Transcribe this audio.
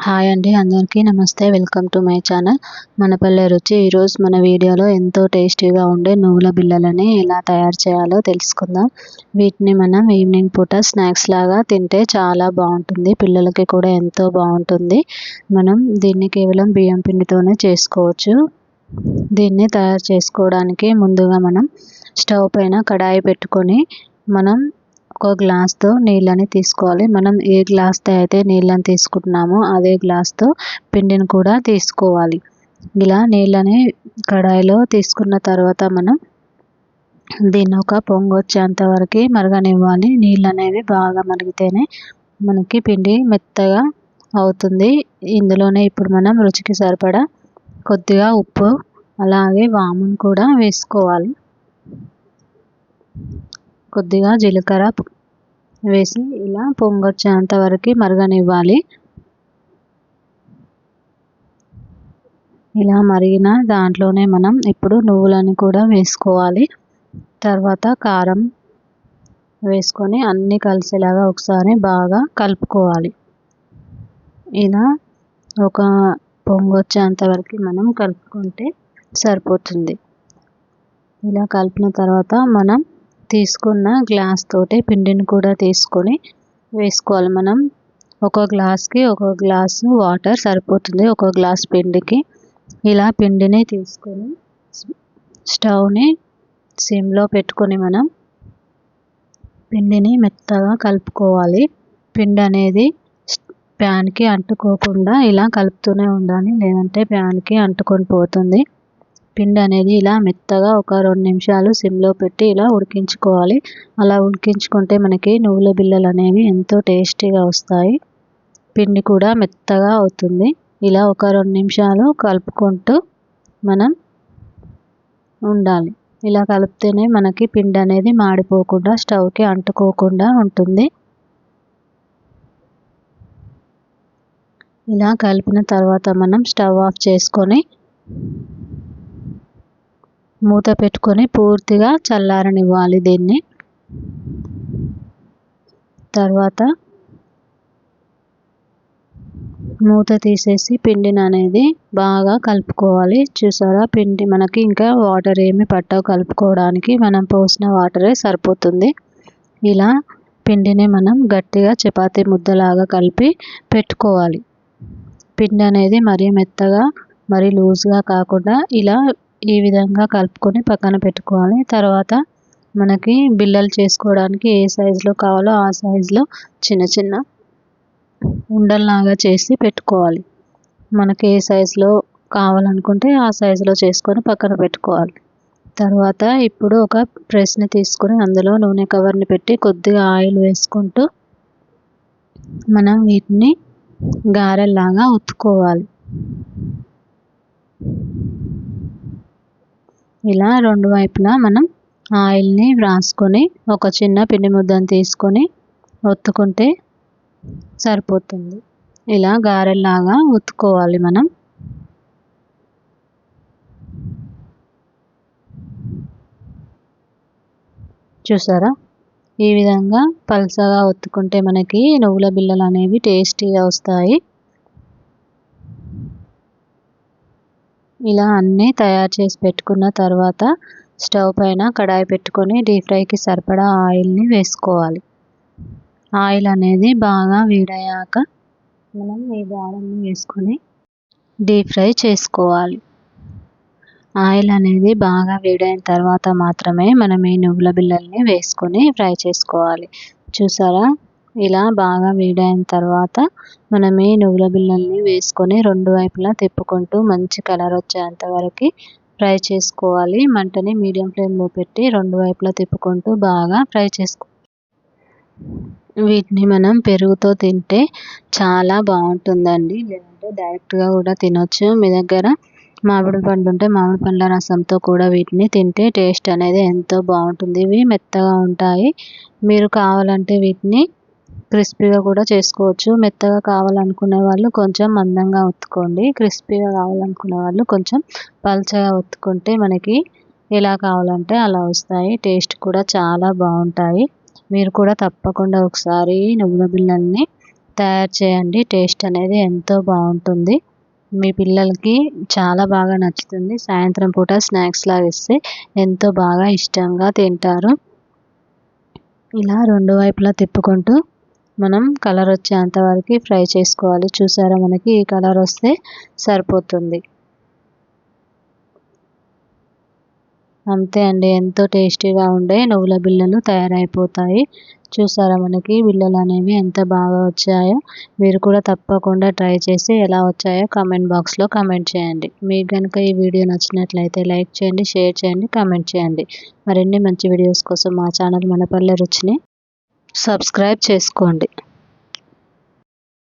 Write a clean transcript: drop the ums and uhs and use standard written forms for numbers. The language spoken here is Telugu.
హాయ్ అండి, అందరికీ నమస్తే. వెల్కమ్ టు మై ఛానల్ మన పల్లె రుచి. ఈరోజు మన వీడియోలో ఎంతో టేస్టీగా ఉండే నువ్వుల బిళ్ళలని ఎలా తయారు చేయాలో తెలుసుకుందాం. వీటిని మనం ఈవినింగ్ పూట స్నాక్స్ లాగా తింటే చాలా బాగుంటుంది, పిల్లలకి కూడా ఎంతో బాగుంటుంది. మనం దీన్ని కేవలం బియ్యం పిండితోనే చేసుకోవచ్చు. దీన్ని తయారు చేసుకోవడానికి ముందుగా మనం స్టవ్ పైన కడాయి పెట్టుకొని మనం ఒక గ్లాస్తో నీళ్ళని తీసుకోవాలి. మనం ఏ గ్లాస్తో అయితే నీళ్ళని తీసుకుంటున్నామో అదే గ్లాస్తో పిండిని కూడా తీసుకోవాలి. ఇలా నీళ్ళని కడాయిలో తీసుకున్న తర్వాత మనం దీన్ని ఒక పొంగు వచ్చేంత వరకు మరగనివ్వాలి. నీళ్ళు అనేవి బాగా మరిగితేనే మనకి పిండి మెత్తగా అవుతుంది. ఇందులోనే ఇప్పుడు మనం రుచికి సరిపడా కొద్దిగా ఉప్పు అలాగే వామును కూడా వేసుకోవాలి. కొద్దిగా జీలకర్ర వేసి ఇలా పొంగొచ్చేంత వరకు మరగనివ్వాలి. ఇలా మరిగిన దాంట్లోనే మనం ఇప్పుడు నువ్వులను కూడా వేసుకోవాలి. తర్వాత కారం వేసుకొని అన్నీ కలిసేలాగా ఒకసారి బాగా కలుపుకోవాలి. ఇలా ఒక పొంగొచ్చేంత వరకు మనం కలుపుకుంటే సరిపోతుంది. ఇలా కలిపిన తర్వాత మనం తీసుకున్న గ్లాస్ తోటి పిండిని కూడా తీసుకొని వేసుకోవాలి. మనం ఒక గ్లాస్కి ఒక గ్లాసు వాటర్ సరిపోతుంది, ఒక గ్లాస్ పిండికి. ఇలా పిండిని తీసుకొని స్టవ్ని సిమ్లో పెట్టుకొని మనం పిండిని మెత్తగా కలుపుకోవాలి. పిండి అనేది ప్యాన్కి అంటుకోకుండా ఇలా కలుపుతూనే ఉండాలి, లేదంటే ప్యాన్కి అంటుకొని పోతుంది. పిండి అనేది ఇలా మెత్తగా ఒక 2 నిమిషాలు సిమ్లో పెట్టి ఇలా ఉడికించుకోవాలి. అలా ఉడికించుకుంటే మనకి నువ్వుల బిళ్ళలు అనేవి ఎంతో టేస్టీగా వస్తాయి. పిండి కూడా మెత్తగా అవుతుంది. ఇలా ఒక 2 నిమిషాలు కలుపుకుంటూ మనం ఉండాలి. ఇలా కలిపితేనే మనకి పిండి అనేది మాడిపోకుండా స్టవ్కి అంటుకోకుండా ఉంటుంది. ఇలా కలిపిన తర్వాత మనం స్టవ్ ఆఫ్ చేసుకొని మూత పెట్టుకొని పూర్తిగా చల్లారనివ్వాలి దీన్ని. తర్వాత మూత తీసేసి పిండిని అనేది బాగా కలుపుకోవాలి. చూసారా, పిండి మనకి ఇంకా వాటర్ ఏమి పట్టవు కలుపుకోవడానికి, మనం పోసిన వాటరే సరిపోతుంది. ఇలా పిండిని మనం గట్టిగా చపాతీ ముద్దలాగా కలిపి పెట్టుకోవాలి. పిండి అనేది మరీ మెత్తగా మరీ లూజ్గా కాకుండా ఇలా ఈ విధంగా కలుపుకొని పక్కన పెట్టుకోవాలి. తర్వాత మనకి బిళ్ళలు చేసుకోవడానికి ఏ సైజులో కావాలో ఆ సైజులో చిన్న చిన్న ఉండల్లాగా చేసి పెట్టుకోవాలి. మనకి ఏ సైజులో కావాలనుకుంటే ఆ సైజులో చేసుకొని పక్కన పెట్టుకోవాలి. తర్వాత ఇప్పుడు ఒక ప్రెస్ని తీసుకొని అందులో నూనె కవర్ని పెట్టి కొద్దిగా ఆయిల్ వేసుకుంటూ మనం వీటిని గారెల్లాగా ఒత్తుకోవాలి. ఇలా 2 వైపులా మనం ఆయిల్ని రాసుకొని ఒక చిన్న పిండి ముద్దను తీసుకొని ఒత్తుకుంటే సరిపోతుంది. ఇలా గారెల్లాగా ఒత్తుకోవాలి మనం. చూసారా, ఈ విధంగా పల్చగా ఒత్తుకుంటే మనకి నువ్వుల బిళ్ళలు అనేవి టేస్టీగా వస్తాయి. ఇలా అన్నీ తయారు చేసి పెట్టుకున్న తర్వాత స్టవ్ పైన కడాయి పెట్టుకొని డీప్ ఫ్రైకి సరిపడా ఆయిల్ని వేసుకోవాలి. ఆయిల్ అనేది బాగా వేడయ్యాక మనం ఈ గారెల్ని వేసుకొని డీప్ ఫ్రై చేసుకోవాలి. ఆయిల్ అనేది బాగా వేడైన తర్వాత మాత్రమే మనం ఈ నువ్వుల బిళ్ళల్ని వేసుకొని ఫ్రై చేసుకోవాలి. చూసారా, ఇలా బాగా వేడైన తర్వాత మనం ఈ నువ్వుల బిళ్ళల్ని వేసుకొని 2 వైపులా తిప్పుకుంటూ మంచి కలర్ వచ్చేంత వరకు ఫ్రై చేసుకోవాలి. మంటని మీడియం ఫ్లేమ్లో పెట్టి 2 వైపులా తిప్పుకుంటూ బాగా ఫ్రై వీటిని మనం పెరుగుతో తింటే చాలా బాగుంటుందండి, లేదంటే డైరెక్ట్గా కూడా తినొచ్చు. మీ దగ్గర మామిడి పండు ఉంటే మామిడి పండ్ల రసంతో కూడా వీటిని తింటే టేస్ట్ అనేది ఎంతో బాగుంటుంది. ఇవి మెత్తగా ఉంటాయి. మీరు కావాలంటే వీటిని క్రిస్పీగా కూడా చేసుకోవచ్చు. మెత్తగా కావాలనుకునే వాళ్ళు కొంచెం మందంగా ఒత్తుకోండి, క్రిస్పీగా కావాలనుకునే వాళ్ళు కొంచెం పల్చగా ఒత్తుకుంటే మనకి ఎలా కావాలంటే అలా వస్తాయి. టేస్ట్ కూడా చాలా బాగుంటాయి. మీరు కూడా తప్పకుండా ఒకసారి నువ్వుల బిళ్ళల్ని తయారు చేయండి. టేస్ట్ అనేది ఎంతో బాగుంటుంది. మీ పిల్లలకి చాలా బాగా నచ్చుతుంది. సాయంత్రం పూట స్నాక్స్ లాగా ఇస్తే ఎంతో బాగా ఇష్టంగా తింటారు. ఇలా రెండు వైపులా తిప్పుకుంటూ మనం కలర్ వచ్చేంత వరకు ఫ్రై చేసుకోవాలి. చూసారా, మనకి ఈ కలర్ వస్తే సరిపోతుంది. అంతే అండి, ఎంతో టేస్టీగా ఉండే నువ్వుల బిళ్ళలు తయారైపోతాయి. చూసారా, మనకి బిళ్ళలు అనేవి ఎంత బాగా వచ్చాయో. మీరు కూడా తప్పకుండా ట్రై చేసి ఎలా వచ్చాయో కామెంట్ బాక్స్లో కామెంట్ చేయండి. మీకు కనుక ఈ వీడియో నచ్చినట్లయితే లైక్ చేయండి, షేర్ చేయండి, కామెంట్ చేయండి. మరిన్ని మంచి వీడియోస్ కోసం మా ఛానల్ మన పల్లె రుచిని సబ్స్క్రైబ్ చేసుకోండి.